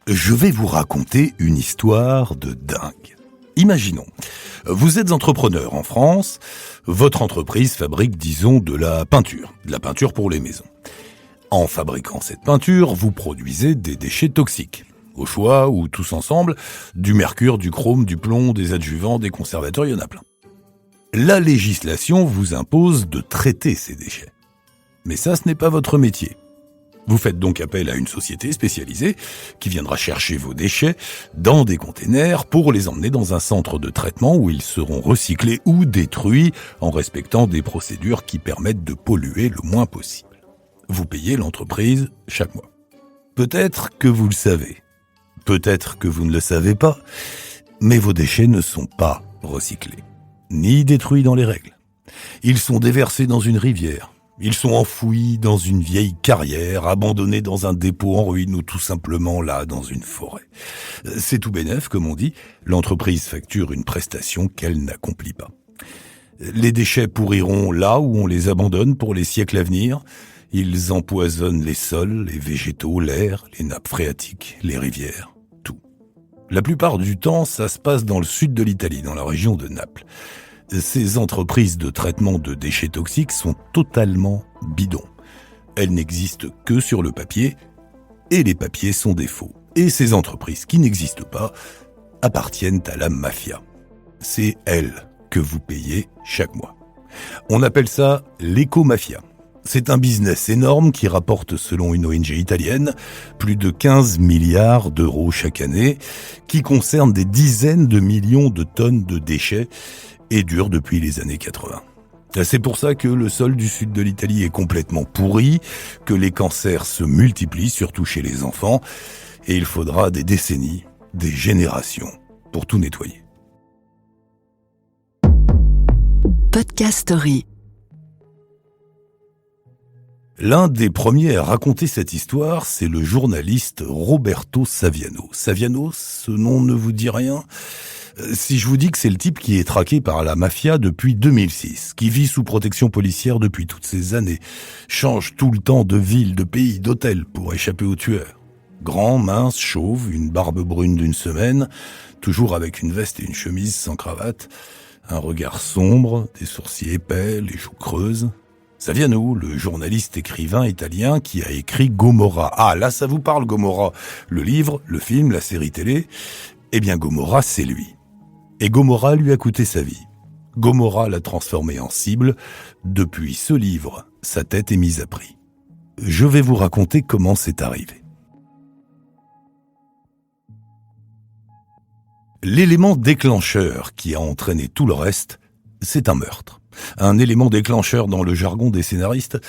Je vais vous raconter une histoire de dingue. Imaginons, vous êtes entrepreneur en France, votre entreprise fabrique, disons, de la peinture pour les maisons. En fabriquant cette peinture, vous produisez des déchets toxiques. Au choix, ou tous ensemble, du mercure, du chrome, du plomb, des adjuvants, des conservateurs, il y en a plein. La législation vous impose de traiter ces déchets. Mais ça, ce n'est pas votre métier. Vous faites donc appel à une société spécialisée qui viendra chercher vos déchets dans des containers pour les emmener dans un centre de traitement où ils seront recyclés ou détruits en respectant des procédures qui permettent de polluer le moins possible. Vous payez l'entreprise chaque mois. Peut-être que vous le savez, peut-être que vous ne le savez pas, mais vos déchets ne sont pas recyclés, ni détruits dans les règles. Ils sont déversés dans une rivière. Ils sont enfouis dans une vieille carrière, abandonnés dans un dépôt en ruine ou tout simplement là, dans une forêt. C'est tout bénef, comme on dit, l'entreprise facture une prestation qu'elle n'accomplit pas. Les déchets pourriront là où on les abandonne pour les siècles à venir. Ils empoisonnent les sols, les végétaux, l'air, les nappes phréatiques, les rivières, tout. La plupart du temps, ça se passe dans le sud de l'Italie, dans la région de Naples. Ces entreprises de traitement de déchets toxiques sont totalement bidons. Elles n'existent que sur le papier, et les papiers sont des faux. Et ces entreprises qui n'existent pas appartiennent à la mafia. C'est elles que vous payez chaque mois. On appelle ça l'éco-mafia. C'est un business énorme qui rapporte, selon une ONG italienne, plus de 15 milliards d'euros chaque année, qui concerne des dizaines de millions de tonnes de déchets et dure depuis les années 80. C'est pour ça que le sol du sud de l'Italie est complètement pourri, que les cancers se multiplient, surtout chez les enfants, et il faudra des décennies, des générations, pour tout nettoyer. Podcast Story. L'un des premiers à raconter cette histoire, c'est le journaliste Roberto Saviano. Saviano, ce nom ne vous dit rien ? Si je vous dis que c'est le type qui est traqué par la mafia depuis 2006, qui vit sous protection policière depuis toutes ces années, change tout le temps de ville, de pays, d'hôtel pour échapper aux tueurs. Grand, mince, chauve, une barbe brune d'une semaine, toujours avec une veste et une chemise sans cravate, un regard sombre, des sourcils épais, les joues creuses. Saviano, le journaliste écrivain italien qui a écrit Gomorra. Ah, là ça vous parle Gomorra. Le livre, le film, la série télé. Eh bien Gomorra, c'est lui. Et Gomorra lui a coûté sa vie. Gomorra l'a transformé en cible. Depuis ce livre, sa tête est mise à prix. Je vais vous raconter comment c'est arrivé. L'élément déclencheur qui a entraîné tout le reste, c'est un meurtre. Un élément déclencheur dans le jargon des scénaristes,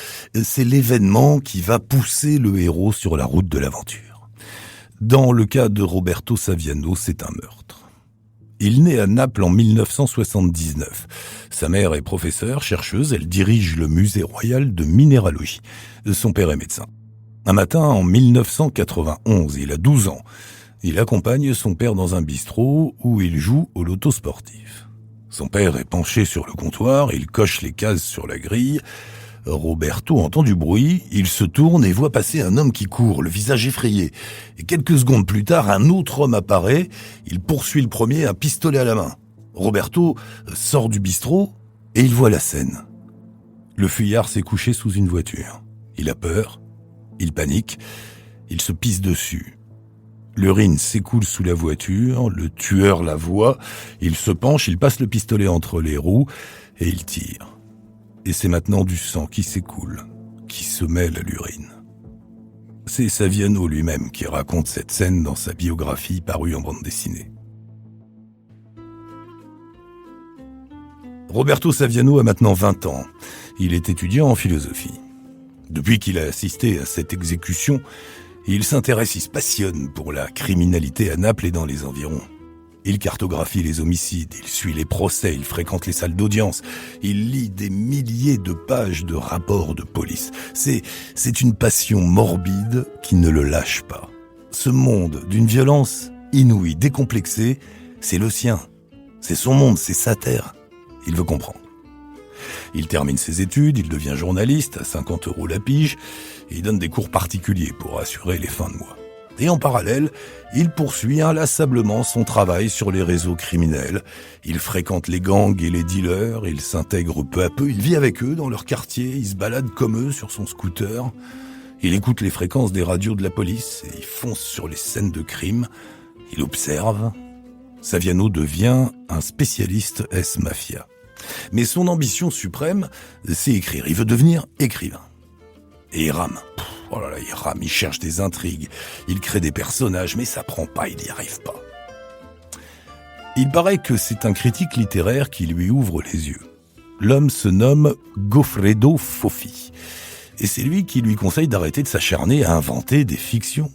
c'est l'événement qui va pousser le héros sur la route de l'aventure. Dans le cas de Roberto Saviano, c'est un meurtre. Il naît à Naples en 1979. Sa mère est professeure, chercheuse, elle dirige le musée royal de minéralogie. Son père est médecin. Un matin, en 1991, il a 12 ans. Il accompagne son père dans un bistrot où il joue au loto sportif. Son père est penché sur le comptoir, il coche les cases sur la grille. Roberto entend du bruit, il se tourne et voit passer un homme qui court, le visage effrayé. Et quelques secondes plus tard, un autre homme apparaît, il poursuit le premier, un pistolet à la main. Roberto sort du bistrot et il voit la scène. Le fuyard s'est couché sous une voiture. Il a peur, il panique, il se pisse dessus. L'urine s'écoule sous la voiture, le tueur la voit, il se penche, il passe le pistolet entre les roues et il tire. Et c'est maintenant du sang qui s'écoule, qui se mêle à l'urine. C'est Saviano lui-même qui raconte cette scène dans sa biographie parue en bande dessinée. Roberto Saviano a maintenant 20 ans. Il est étudiant en philosophie. Depuis qu'il a assisté à cette exécution, il s'intéresse, il se passionne pour la criminalité à Naples et dans les environs. Il cartographie les homicides, il suit les procès, il fréquente les salles d'audience, il lit des milliers de pages de rapports de police. C'est une passion morbide qui ne le lâche pas. Ce monde d'une violence inouïe, décomplexée, c'est le sien. C'est son monde, c'est sa terre. Il veut comprendre. Il termine ses études, il devient journaliste à 50 € la pige, et il donne des cours particuliers pour assurer les fins de mois. Et en parallèle, il poursuit inlassablement son travail sur les réseaux criminels. Il fréquente les gangs et les dealers, il s'intègre peu à peu, il vit avec eux dans leur quartier, il se balade comme eux sur son scooter. Il écoute les fréquences des radios de la police et il fonce sur les scènes de crime. Il observe. Saviano devient un spécialiste ex-mafia. Mais son ambition suprême, c'est écrire. Il veut devenir écrivain. Et il rame. Oh là là, il rame, il cherche des intrigues, il crée des personnages, mais ça prend pas, il n'y arrive pas. Il paraît que c'est un critique littéraire qui lui ouvre les yeux. L'homme se nomme Goffredo Fofi. Et c'est lui qui lui conseille d'arrêter de s'acharner à inventer des fictions.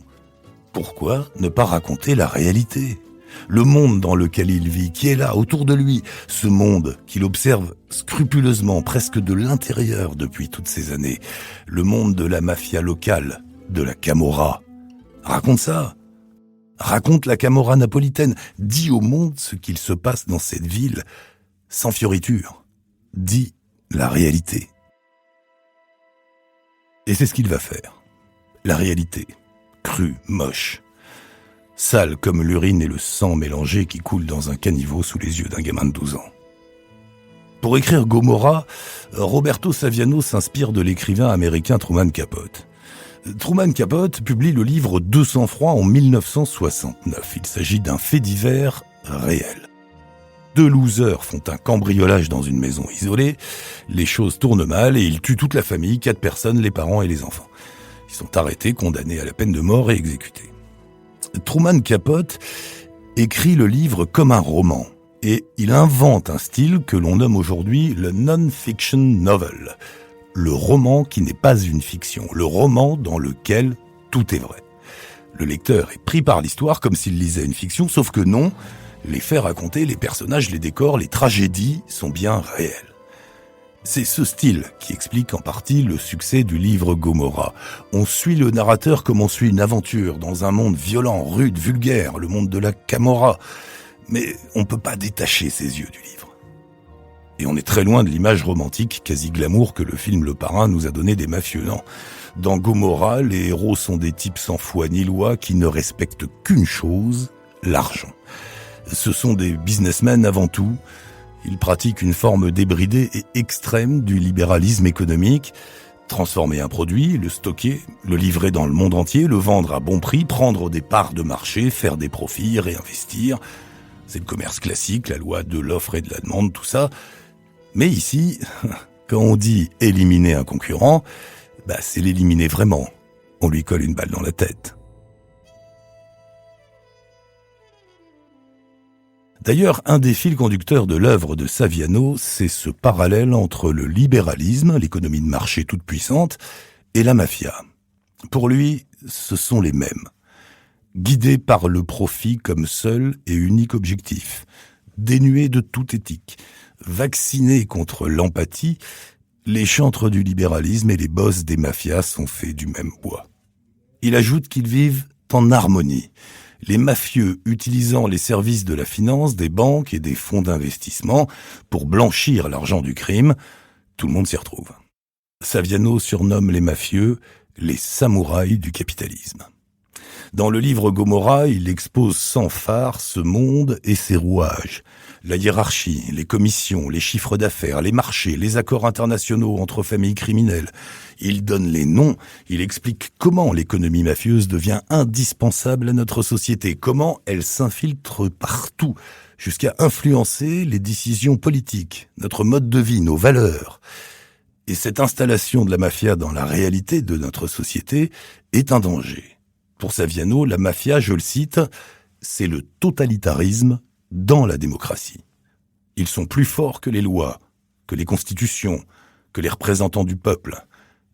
Pourquoi ne pas raconter la réalité ? Le monde dans lequel il vit, qui est là, autour de lui, ce monde qu'il observe scrupuleusement, presque de l'intérieur depuis toutes ces années, le monde de la mafia locale, de la Camorra. Raconte ça. Raconte la Camorra napolitaine. Dis au monde ce qu'il se passe dans cette ville, sans fioriture. Dis la réalité. Et c'est ce qu'il va faire. La réalité, crue, moche. Sale comme l'urine et le sang mélangés qui coulent dans un caniveau sous les yeux d'un gamin de 12 ans. Pour écrire Gomorrah, Roberto Saviano s'inspire de l'écrivain américain Truman Capote. Truman Capote publie le livre 200 francs en 1969. Il s'agit d'un fait divers réel. 2 losers font un cambriolage dans une maison isolée, les choses tournent mal et ils tuent toute la famille, 4 personnes, les parents et les enfants. Ils sont arrêtés, condamnés à la peine de mort et exécutés. Truman Capote écrit le livre comme un roman et il invente un style que l'on nomme aujourd'hui le non-fiction novel, le roman qui n'est pas une fiction, le roman dans lequel tout est vrai. Le lecteur est pris par l'histoire comme s'il lisait une fiction, sauf que non, les faits racontés, les personnages, les décors, les tragédies sont bien réels. C'est ce style qui explique en partie le succès du livre Gomorrah. On suit le narrateur comme on suit une aventure dans un monde violent, rude, vulgaire, le monde de la Camorra. Mais on ne peut pas détacher ses yeux du livre. Et on est très loin de l'image romantique, quasi glamour, que le film Le Parrain nous a donné des mafieux. Non. Dans Gomorrah, les héros sont des types sans foi ni loi qui ne respectent qu'une chose, l'argent. Ce sont des businessmen avant tout. Ils pratiquent une forme débridée et extrême du libéralisme économique. Transformer un produit, le stocker, le livrer dans le monde entier, le vendre à bon prix, prendre des parts de marché, faire des profits, réinvestir. C'est le commerce classique, la loi de l'offre et de la demande, tout ça. Mais ici, quand on dit éliminer un concurrent, c'est l'éliminer vraiment. On lui colle une balle dans la tête. D'ailleurs, un des fils conducteurs de l'œuvre de Saviano, c'est ce parallèle entre le libéralisme, l'économie de marché toute puissante, et la mafia. Pour lui, ce sont les mêmes. Guidés par le profit comme seul et unique objectif, dénués de toute éthique, vaccinés contre l'empathie, les chantres du libéralisme et les boss des mafias sont faits du même bois. Il ajoute qu'ils vivent en harmonie. Les mafieux utilisant les services de la finance, des banques et des fonds d'investissement pour blanchir l'argent du crime, tout le monde s'y retrouve. Saviano surnomme les mafieux les samouraïs du capitalisme. Dans le livre Gomorrah, il expose sans phare ce monde et ses rouages. La hiérarchie, les commissions, les chiffres d'affaires, les marchés, les accords internationaux entre familles criminelles. Il donne les noms, il explique comment l'économie mafieuse devient indispensable à notre société, comment elle s'infiltre partout, jusqu'à influencer les décisions politiques, notre mode de vie, nos valeurs. Et cette installation de la mafia dans la réalité de notre société est un danger. Pour Saviano, la mafia, je le cite, c'est le totalitarisme dans la démocratie. Ils sont plus forts que les lois, que les constitutions, que les représentants du peuple.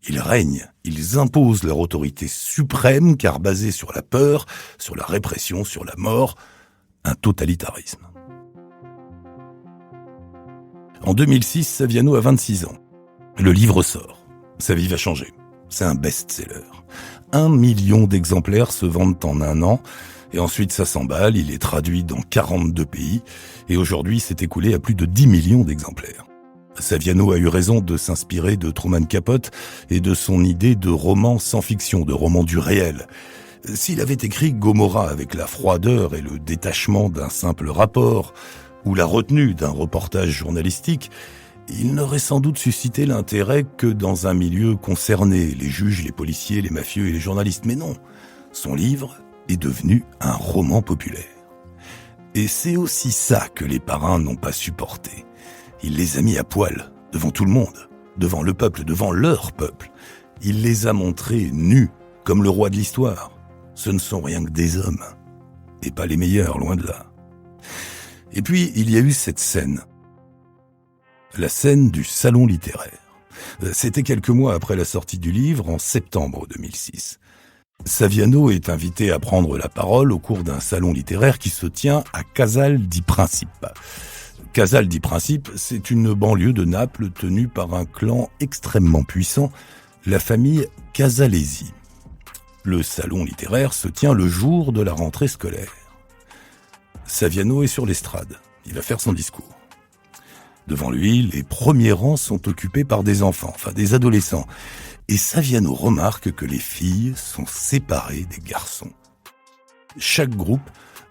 Ils règnent, ils imposent leur autorité suprême car basée sur la peur, sur la répression, sur la mort, un totalitarisme. En 2006, Saviano a 26 ans. Le livre sort. Sa vie va changer. C'est un best-seller. 1 million d'exemplaires se vendent en un an, et ensuite ça s'emballe, il est traduit dans 42 pays, et aujourd'hui s'est écoulé à plus de 10 millions d'exemplaires. Saviano a eu raison de s'inspirer de Truman Capote et de son idée de roman sans fiction, de roman du réel. S'il avait écrit Gomorrah avec la froideur et le détachement d'un simple rapport, ou la retenue d'un reportage journalistique, il n'aurait sans doute suscité l'intérêt que dans un milieu concerné, les juges, les policiers, les mafieux et les journalistes. Mais non, son livre est devenu un roman populaire. Et c'est aussi ça que les parrains n'ont pas supporté. Il les a mis à poil, devant tout le monde, devant le peuple, devant leur peuple. Il les a montrés nus, comme le roi de l'histoire. Ce ne sont rien que des hommes, et pas les meilleurs, loin de là. Et puis, il y a eu cette scène. La scène du salon littéraire. C'était quelques mois après la sortie du livre, en septembre 2006. Saviano est invité à prendre la parole au cours d'un salon littéraire qui se tient à Casal di Principe. Casal di Principe, c'est une banlieue de Naples tenue par un clan extrêmement puissant, la famille Casalesi. Le salon littéraire se tient le jour de la rentrée scolaire. Saviano est sur l'estrade. Il va faire son discours. Devant lui, les premiers rangs sont occupés par des enfants, enfin des adolescents. Et Saviano remarque que les filles sont séparées des garçons. Chaque groupe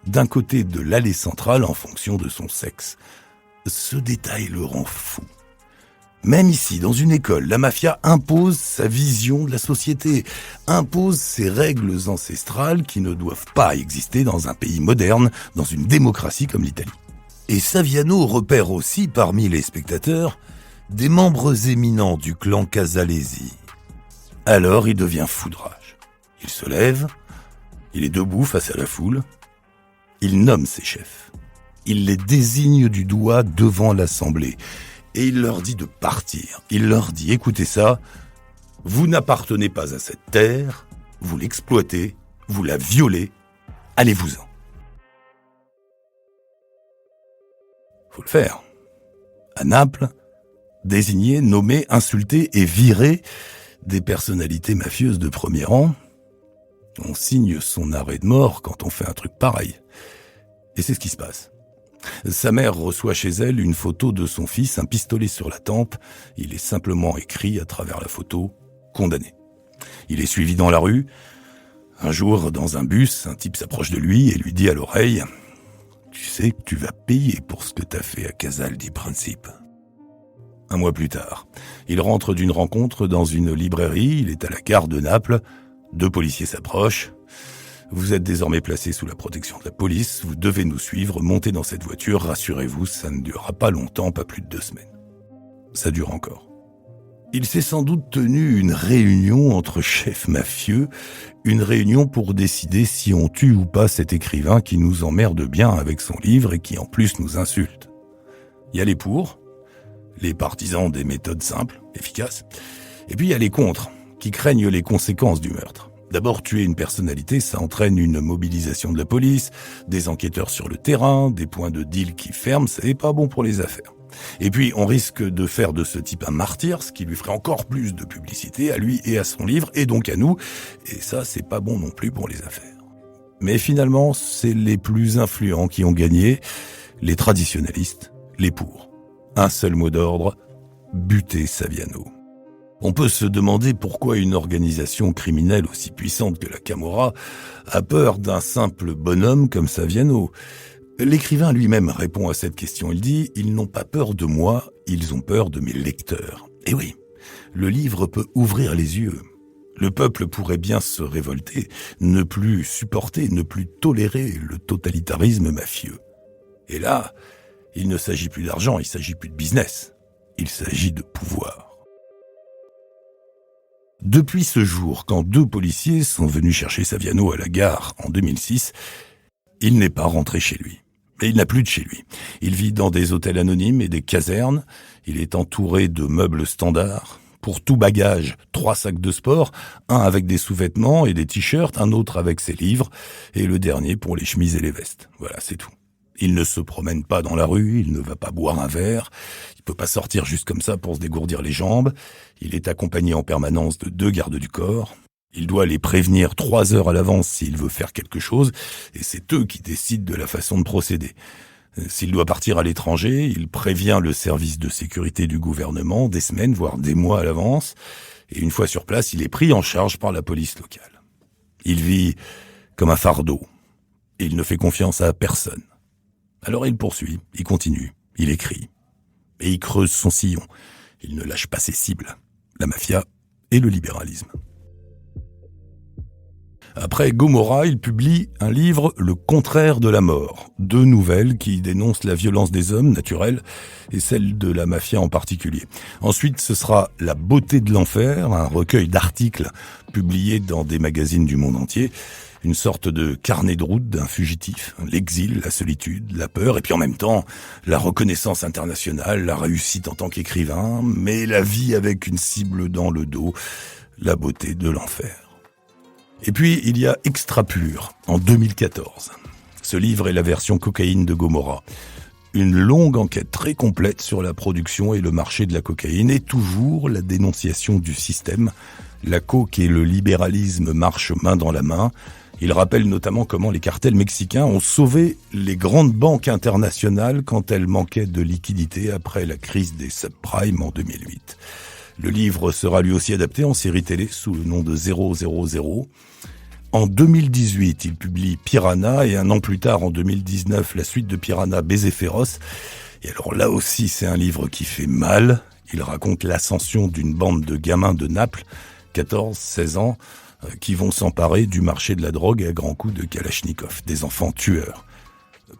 d'un côté de l'allée centrale en fonction de son sexe. Ce détail le rend fou. Même ici, dans une école, la mafia impose sa vision de la société, impose ses règles ancestrales qui ne doivent pas exister dans un pays moderne, dans une démocratie comme l'Italie. Et Saviano repère aussi parmi les spectateurs des membres éminents du clan Casalesi. Alors il devient fou de rage. Il se lève, il est debout face à la foule, il nomme ses chefs. Il les désigne du doigt devant l'assemblée. Et il leur dit de partir. Il leur dit, écoutez ça, vous n'appartenez pas à cette terre, vous l'exploitez, vous la violez, allez-vous-en. Faut le faire. À Naples, désigner, nommer, insulter et virer des personnalités mafieuses de premier rang, on signe son arrêt de mort quand on fait un truc pareil. Et c'est ce qui se passe. Sa mère reçoit chez elle une photo de son fils, un pistolet sur la tempe. Il est simplement écrit à travers la photo « Condamné ». Il est suivi dans la rue. Un jour, dans un bus, un type s'approche de lui et lui dit à l'oreille « Tu sais que tu vas payer pour ce que t'as fait à Casal di Principe ». Un mois plus tard, il rentre d'une rencontre dans une librairie. Il est à la gare de Naples. 2 policiers s'approchent. Vous êtes désormais placé sous la protection de la police, vous devez nous suivre, montez dans cette voiture, rassurez-vous, ça ne durera pas longtemps, pas plus de 2 semaines. Ça dure encore. Il s'est sans doute tenu une réunion entre chefs mafieux, une réunion pour décider si on tue ou pas cet écrivain qui nous emmerde bien avec son livre et qui en plus nous insulte. Il y a les pour, les partisans des méthodes simples, efficaces, et puis il y a les contre, qui craignent les conséquences du meurtre. D'abord, tuer une personnalité, ça entraîne une mobilisation de la police, des enquêteurs sur le terrain, des points de deal qui ferment, ça n'est pas bon pour les affaires. Et puis, on risque de faire de ce type un martyr, ce qui lui ferait encore plus de publicité à lui et à son livre, et donc à nous, et ça, c'est pas bon non plus pour les affaires. Mais finalement, c'est les plus influents qui ont gagné, les traditionalistes, les pour. Un seul mot d'ordre, buter Saviano. On peut se demander pourquoi une organisation criminelle aussi puissante que la Camorra a peur d'un simple bonhomme comme Saviano. L'écrivain lui-même répond à cette question. Il dit « Ils n'ont pas peur de moi, ils ont peur de mes lecteurs ». Et oui, le livre peut ouvrir les yeux. Le peuple pourrait bien se révolter, ne plus supporter, ne plus tolérer le totalitarisme mafieux. Et là, il ne s'agit plus d'argent, il s'agit plus de business. Il s'agit de pouvoir. Depuis ce jour, quand 2 policiers sont venus chercher Saviano à la gare en 2006, il n'est pas rentré chez lui. Mais il n'a plus de chez lui. Il vit dans des hôtels anonymes et des casernes. Il est entouré de meubles standards. Pour tout bagage, 3 sacs de sport, un avec des sous-vêtements et des t-shirts, un autre avec ses livres, et le dernier pour les chemises et les vestes. Voilà, c'est tout. Il ne se promène pas dans la rue, il ne va pas boire un verre, il peut pas sortir juste comme ça pour se dégourdir les jambes, il est accompagné en permanence de 2 gardes du corps, il doit les prévenir 3 heures à l'avance s'il veut faire quelque chose, et c'est eux qui décident de la façon de procéder. S'il doit partir à l'étranger, il prévient le service de sécurité du gouvernement des semaines, voire des mois à l'avance, et une fois sur place, il est pris en charge par la police locale. Il vit comme un fardeau. Il ne fait confiance à personne. Alors il poursuit, il continue, il écrit. Et il creuse son sillon. Il ne lâche pas ses cibles. La mafia et le libéralisme. Après Gomorrah, il publie un livre « Le contraire de la mort », 2 nouvelles qui dénoncent la violence des hommes naturels et celle de la mafia en particulier. Ensuite, ce sera « La beauté de l'enfer », un recueil d'articles publiés dans des magazines du monde entier, une sorte de carnet de route d'un fugitif, l'exil, la solitude, la peur, et puis en même temps, la reconnaissance internationale, la réussite en tant qu'écrivain, mais la vie avec une cible dans le dos, la beauté de l'enfer. Et puis, il y a Extrapure, en 2014. Ce livre est la version cocaïne de Gomorrah. Une longue enquête très complète sur la production et le marché de la cocaïne et toujours la dénonciation du système. La coke et le libéralisme marchent main dans la main. Il rappelle notamment comment les cartels mexicains ont sauvé les grandes banques internationales quand elles manquaient de liquidités après la crise des subprimes en 2008. Le livre sera lui aussi adapté en série télé sous le nom de 000. En 2018, il publie Piranha et un an plus tard, en 2019, la suite de Piranha, Baiser féroce. Et alors là aussi, c'est un livre qui fait mal. Il raconte l'ascension d'une bande de gamins de Naples, 14, 16 ans, qui vont s'emparer du marché de la drogue à grands coups de Kalachnikov, des enfants tueurs.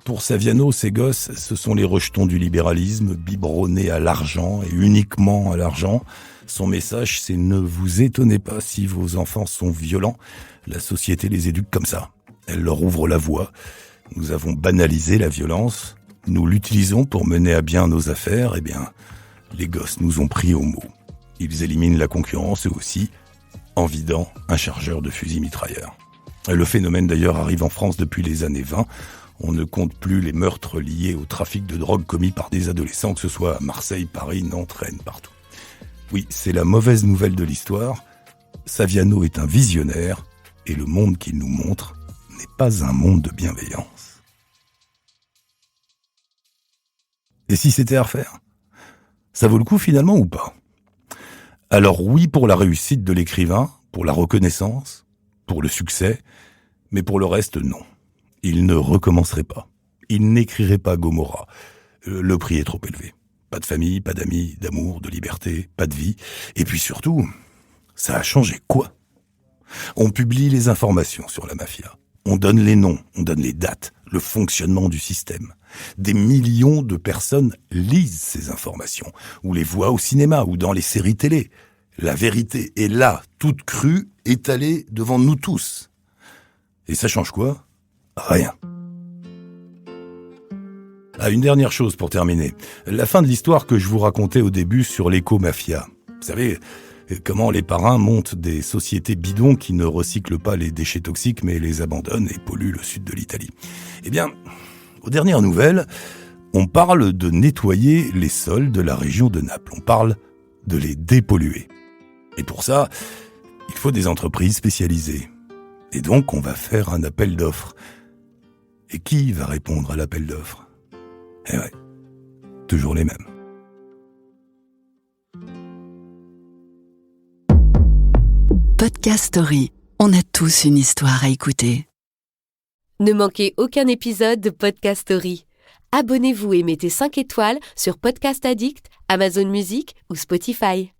Pour Saviano, ces gosses, ce sont les rejetons du libéralisme, biberonnés à l'argent et uniquement à l'argent. Son message, c'est « Ne vous étonnez pas si vos enfants sont violents. La société les éduque comme ça. Elle leur ouvre la voie. Nous avons banalisé la violence. Nous l'utilisons pour mener à bien nos affaires. Eh bien, les gosses nous ont pris au mot. Ils éliminent la concurrence eux aussi, en vidant un chargeur de fusil mitrailleur. » Le phénomène d'ailleurs arrive en France depuis les années 20. On ne compte plus les meurtres liés au trafic de drogue commis par des adolescents, que ce soit à Marseille, Paris, Nantes, Rennes, partout. Oui, c'est la mauvaise nouvelle de l'histoire. Saviano est un visionnaire et le monde qu'il nous montre n'est pas un monde de bienveillance. Et si c'était à refaire ? Ça vaut le coup finalement ou pas ? Alors oui pour la réussite de l'écrivain, pour la reconnaissance, pour le succès, mais pour le reste non. Il ne recommencerait pas. Il n'écrirait pas Gomorrah. Le prix est trop élevé. Pas de famille, pas d'amis, d'amour, de liberté, pas de vie. Et puis surtout, ça a changé quoi ? On publie les informations sur la mafia. On donne les noms, on donne les dates, le fonctionnement du système. Des millions de personnes lisent ces informations, ou les voient au cinéma, ou dans les séries télé. La vérité est là, toute crue, étalée devant nous tous. Et ça change quoi ? Rien. Une dernière chose pour terminer. La fin de l'histoire que je vous racontais au début sur l'éco-mafia. Vous savez, comment les parrains montent des sociétés bidons qui ne recyclent pas les déchets toxiques mais les abandonnent et polluent le sud de l'Italie. Eh bien, aux dernières nouvelles, on parle de nettoyer les sols de la région de Naples. On parle de les dépolluer. Et pour ça, il faut des entreprises spécialisées. Et donc, on va faire un appel d'offres. Et qui va répondre à l'appel d'offres ? Eh ouais, toujours les mêmes. Podcast Story. On a tous une histoire à écouter. Ne manquez aucun épisode de Podcast Story. Abonnez-vous et mettez 5 étoiles sur Podcast Addict, Amazon Music ou Spotify.